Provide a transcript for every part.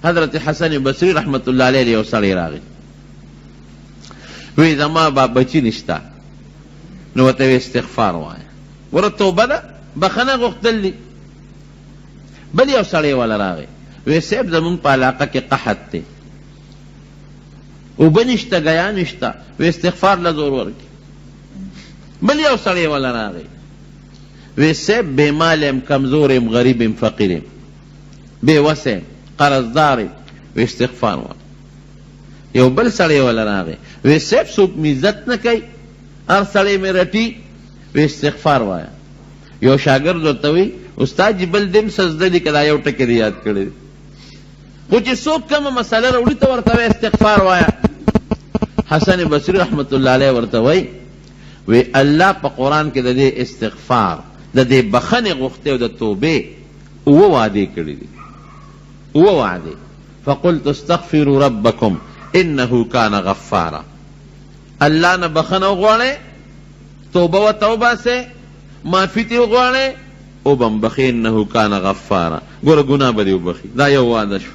حضرت حسن بصری رحمت اللہ علیہ یو سړی راغی وی زما بچی نشتا نو ورته استغفار وایه ور توبه ده بخنه غوښتل دي. بل یو سړی والا راغی وی صاحب زمون په علاقه کې قحط دی اوبه نشته ګیا نشته وی استغفار له زور ورکړي. بل یو سړی والا راغی وی صاحب بے مال ام کمزور ام غریب ام فقیر ام بے وسع قرضدار وی استغفار وایه. یو بل سړی والا راغی وی صاحب څوک مې عزت نه کوي هر سړی مې رټي وی استغفار وایه. یو شاګرد ورته وی استاد جی بل دم سجده دی کدا یو ټکی دی یاد کړی خو چې څوک کومه مسله راوړي ته ورته استغفار وایه. حسن بصری رحمت الله علیه ورته وی الله په قرآن کې د دې استغفار د دې بخنې غوښتې او د توبې اوه وعدې کړي دي اوه وعدې. فقلت استغفروا ربکم انه کان غفارا. الله نه بخنه وغواړئ توبه ورته وباسئ معافي ترې وغواړئ او به م بخي انه کان غفارا. ګوره ګناه به دې وبخي. دا یو وعده شو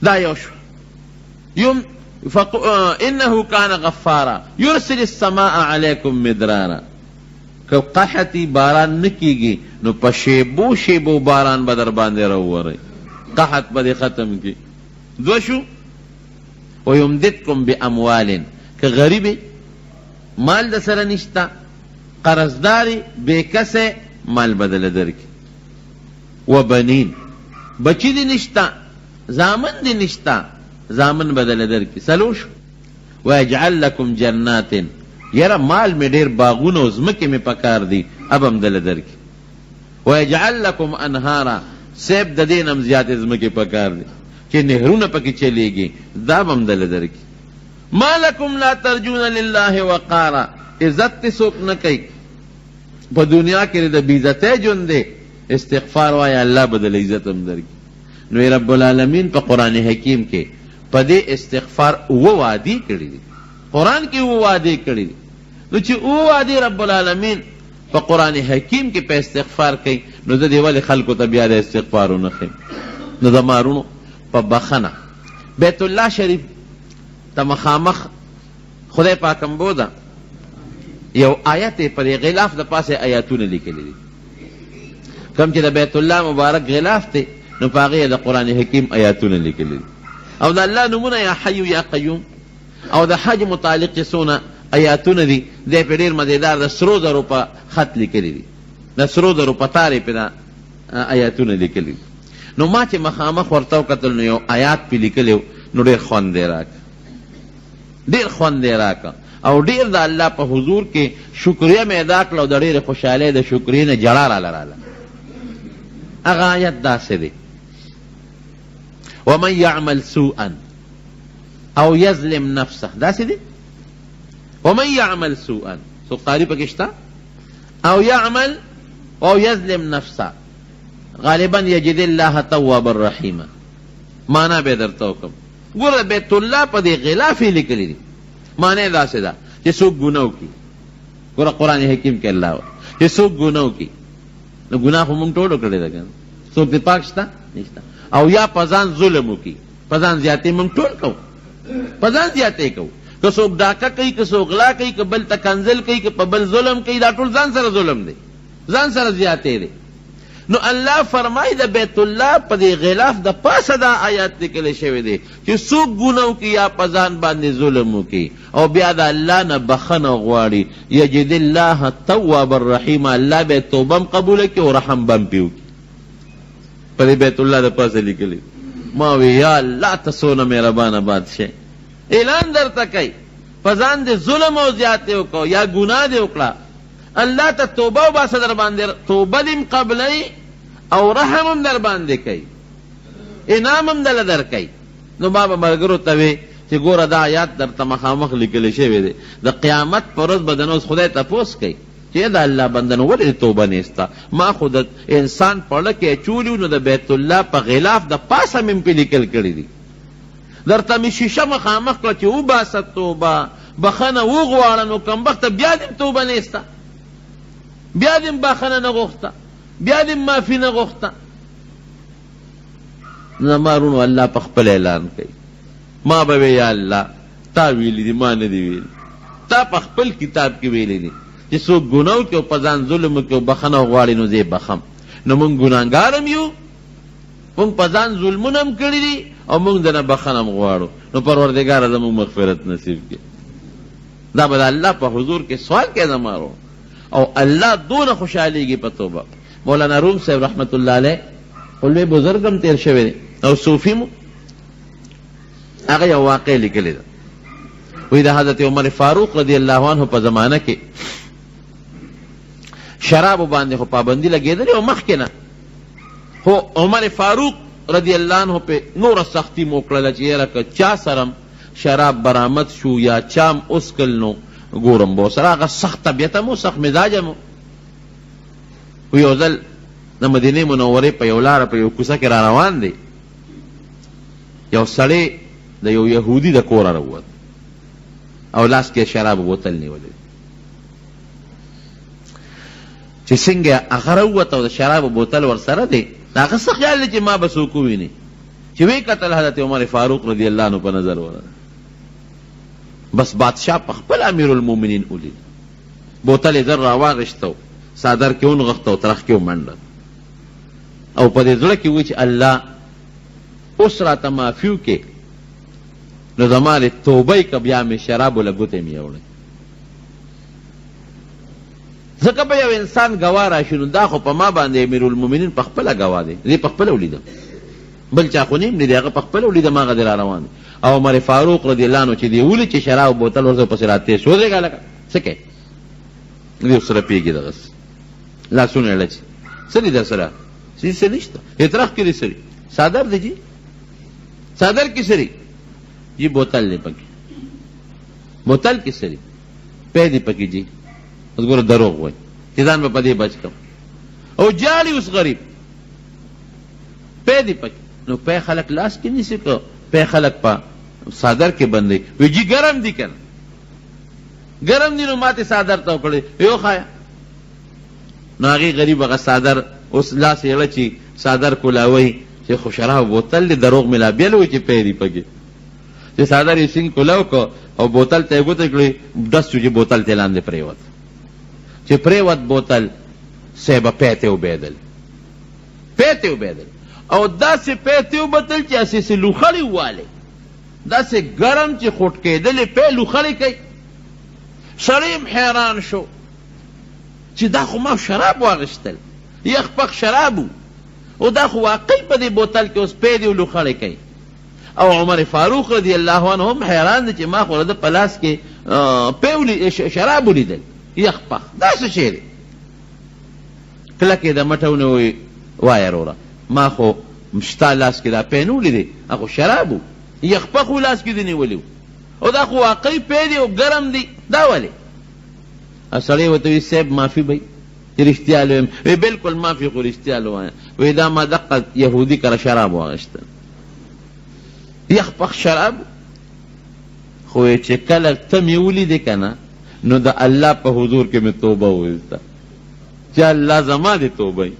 دا یو شو. انه کان غفارا یرسل السماء علیکم مدرارا. که قحطی باران نکیگی نو پا شیبو شیبو باران بدر باندې راووری قحط بدی ختم کی. دو شو ویمددکم باموال که غریبی مال د سره نشتا قرضداری بے کسے مال بدل درکی و بنین بچی دی نشتا زامن دی نشتا زامن بدل درکی سلوش ویجعل لکم جنات یرا مال میں ډیر باغونه او ځمکې میں پکار دی اب هم دل درکی ویجعل لکم انهارا سیب د دین هم زیات ځمکې پکار دی چې نهرونه پکې چلیږي دا هم دل درکی. ما لکم لا ترجون لله وقارا عزت څوک نه کوي په دنیا کې د بی عزته ژوند دی استغفار وایي الله بدل عزت هم درکی. نو رب العالمین په قرآن حکیم کې په دې استغفار اوه وعدې کړي دي قرآن کې اوه وعدې کړي دي. نو چې اوه وعدې رب العالمین په قرآن حکیم کې په استغفار کوي نو زه دې ولې خلکو ته بیا د استغفار ونه ښیم. نو د مارونو په بخنه بیت الله شریف ته مخامخ خدای پاک امبوده یو آیت پر غلاف د پاسه آیاتونه لیکلي دي کم چې د بیت الله مبارک غلاف دی نو په هغې د قرآن حکیم آیاتونه لیکلي دي او د الله نومونه یا حی یا قیوم او د حج متعلق چې څونه آیاتونه دي دی پې ډېر مزیدار د سرو زرو په خط لیکلي دي د سرو زرو په تارې پې دا آیاتونه لیکلي دي. نو ما چې مخامخ ورته وکتل نو یو آیات پې لیکلی نو ډېر خوند دی راکه ډېر خوند دی راکه او ډېر د الله په حضور کې شکریه مې ادا کړه او د ډېرې خوشحالۍ د شکریې نه جړه راله هغه آیت داسې دی ومن یعمل سوءا او یظلم نفسه داسې دی ومن یعمل سوءا سو قاری پکې شته او یعمل او یظلم نفسه غالبا یجد الله توابا الرحیما مانا به درته وکم. ګوره بیت الله په دې غلاف یې لیکلي دي معنی داسې ده چې څوک ګناه وکړي ګوره قرآن حکیم کې الله چې څوک ګناه وکړي نو ګناه خو موږ ټولو کړی ده که څوک دې پاک شته نشته او یا په ځان ظلم وکړي په ځان زیاتې موږ ټول کوو په ځان زیاتې کوو که څوک ډاکه کوي که څوک غلا کوي که بل ته کنځل کوي که په بل ظلم کوي دا ټول ځان سره ظلم دی ځان سره زیاتې دی. نو الله فرمایي د بیت الله په دې غلاف د پاسه دا آیات لیکلی شوی دی چې څوک ګناه وکړي یا په ځان باندې ظلم وکړي او بیا د الله نه بخنه غواړي یجد الله توابا الرحیما الله به توبه هم قبوله کړي او رحم به هم پرې وکړي په دې بیت الله د پاسه لیکلی. ما وی یا الله ته څونه مهربانه بادشاه اعلان درته کوي په ځان دې ظلم او زیاتې وکړو یا ګناه دې وکړه الله ته توبه وباسه در باندې توبه دې قبلوي او رحم هم در باندې کوي انعام هم دله در کوي. نو ما به ملګرو ته وی چې ګوره دا آیات درته مخامخ لیکلی شوی دی د قیامت په ورځ به د نو خدای تپوس کوي چې د الله بندنو ولې توبه نیسته ما خو د انسان پړه کې اچولي نو د بیت الله په غلاف د پاسه مې پې لیکل کړي دي درته مې شیشه مخامخ کړه چې وباسه توبه بخنه وغواړه نو کمبخته بیا دې توبه نیسته بیا دې بخنه نه غوښته بیا دې معافي نه غوښته زما رونو الله په خپل اعلان کوي ما به یا الله تا ویلی دي ما نه دي ویلي تا په خپل کتاب کې ویلی دي چې څوک ګناه وکړي او په ځان ظلم وکړي او بخښنه وغواړي نو زه یې بخم نو موږ ګناهګار هم یو موږ په ځان ظلمونه هم کړي دي او موږ د نه بخښنه هم غواړو نو پروردګاره زموږ مغفرت نصیب کړي دا به د الله په حضور کې سوال کوي زما رو او الله دونه خوشحالیږي په توبه مولانا روم صاحب رحمت الله علیه خو لوی بزرګ هم تېر شوی دی او صوفي مو هغه یو واقع لیکلی ده وایي د حضرت عمر فاروق رضی الله عنه په زمانه کې شرابو باندې خو پابندي لګېدلې او مخکې نه خو عمر فاروق رضی الله عنه په نوره سختي مو کړله چې یاره که چا سره شراب برآمد شو یا چام اسکل نو ګورم به ورسره هغه سخت طبیعته مو سخت مزاجه مو و یو ځل د مدینې منورې په یو لاره په یو کوڅه کې را روان دی یو سړی د یو یهودي د کوره راووت او لاس کې شراب بوتل نیولی چې څنګه هغه راووت او د شرابو بوتل ورسره دی د هغه څه خیال دی چې ما به څوک وویني چې وی کتل حضرت عمر فاروق رضی الله عنه په نظر ورغله بس بادشاہ په خپل امیر المؤمنین ولید بوتل یې در راواغېسته صادر کې ونغښته او ترخ کې ومنډه او په دې زړه کې وی چې الله اوس راته معافي وکړې نو زما د توبې که بیا مې شرابو له ګوتې مې یوړی ځکه به یو انسان ګواه راشي نو دا خو په ما باندې امیر المؤمنین په خپله ګواه دی زه په خپله ولیدم بل چا خو نیم نه دی هغه په خپله ولیدم هغه دی را روان دی او عمر فاروق رضی الله عنه چې دی ولید چې شراب بوتل ورته پسې راتېر شو ودرېږه لکه څه کوې دی ورسره پېږي دغسې لاسونه یې لچي څه دي در سره څه نشته اعتراف کې دی سري صادر دی جی صادر کې سري جی بوتل دی پکې بوتل کې سري پی دی پکې جی اوس ګوره دروغ وایي چې ځان به په دې بچ کړم او جالي اوس غریب پی دی پکې نو پی خلک لاس کې نیسي که پی خلک په صادر کې بندوي وی جی ګرم دی که نه ګرم دی نو ماته صادر ته وکړی یو خایا نو هغې غریب هغه صادر اوس لاس یې اړه چې صادر کولاوی چې خو شراب بوتل دی دروغ مې لا بیل وی چې پی دی پکې چې صادر یې سینګ کولاو که او بوتل ته یې ګوته کړې ډس شو چې بوتل ته لاندې پرېوت چې پرېوت بوتل صاحبه پی ته وبېدل پی ته وبېدل او داسې پی ته وبتل چې هسې لوخړې ووالې داسې ګرم چې خوټ کېدلې پی لوخړې کوي سړی هم حیران شو چې دا خو ما شراب واغېستل یخ پخ شراب و او دا خو واقعي په دې بوتل کې اوس پی دی و لوخړې کوي او عمر فاروق رضی الله عنه هم حیران دی چې ما خو د په لاس کې شراب ولیدل یخ پخ دا څه شی دی کلک یې د مټونه وایي وایه وروره ما خو ستا لاس کې دا پی نه ولیدې هغه شراب و یخ پخ و لاس کې دې نیولي او دا خو واقعي پی دی او ګرم دی دا ولې سړی ورته وایي صاحب معافي به چې رښتیا لویم وی بلکل معافي خو رښتیا لوایم وی دا ما دقه یهودي کره شراب واغېستل یخ پخ شراب خو چې کله ته مې ولیدې که نه نو د الله په حضور کې مې توبه وویسته چې الله زما دې توبه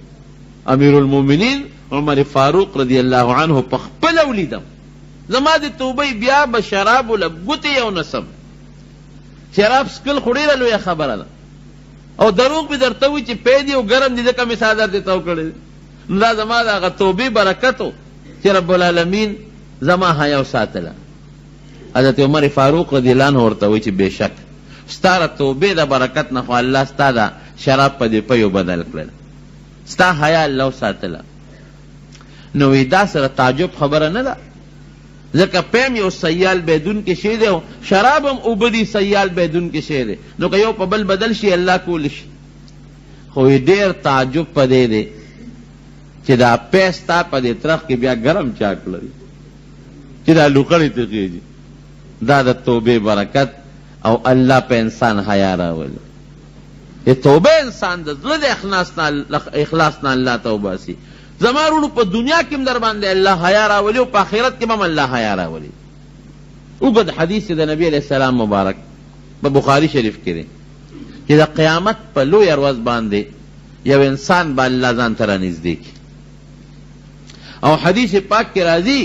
امیر المؤمنین عمر فاروق رضی الله عنه په خپله ولیدم زما دې توبه بیا به شرابو له ګوتې یو نسم شراب څکل خو ډېره لویه خبره ده او دروغ مې درته وي چې پی دی او ګرم دی ځکه مې صادر دې ته وکړی نو دا زما د هغه توبې برکت و چې رب العالمین زما حیا وساتله حضرت عمر فاروق رضی الله عنه ورته وایي چې بېشک ستا د توبې د برکت نه خو الله ستا د شراب په دې پیو بدل کړل ستا حیا الله وساتله نو وی دا سره تعجب خبره نه ده ځکه پیم یو سیال بیدون کې شی دی او شراب هم اوبه دي سیال بیدون کې شی دی نو که یو په بل بدل شي الله کولی شي خو ډېر تعجب په دې دی چې دا پی ستا په دې ترخ کې بیا ګرم چا کړی چې دا لوکړې ته خېږي دا د توبې برکت او الله په انسان حیا راولي د توبه انسان د زړه د اخلاص نه الله ته وباسي زما وروڼو په دنیا کې هم در باندې الله حیا راولي او په آخرت کې هم الله حیا راولي اوږد حدیث د نبی علیه السلام مبارک په بخاري شریف کې دی چې د قیامت په لویه ورځ باندې یو انسان به الله ځان ته رانږدې کړي او حدیث پاک کی راضی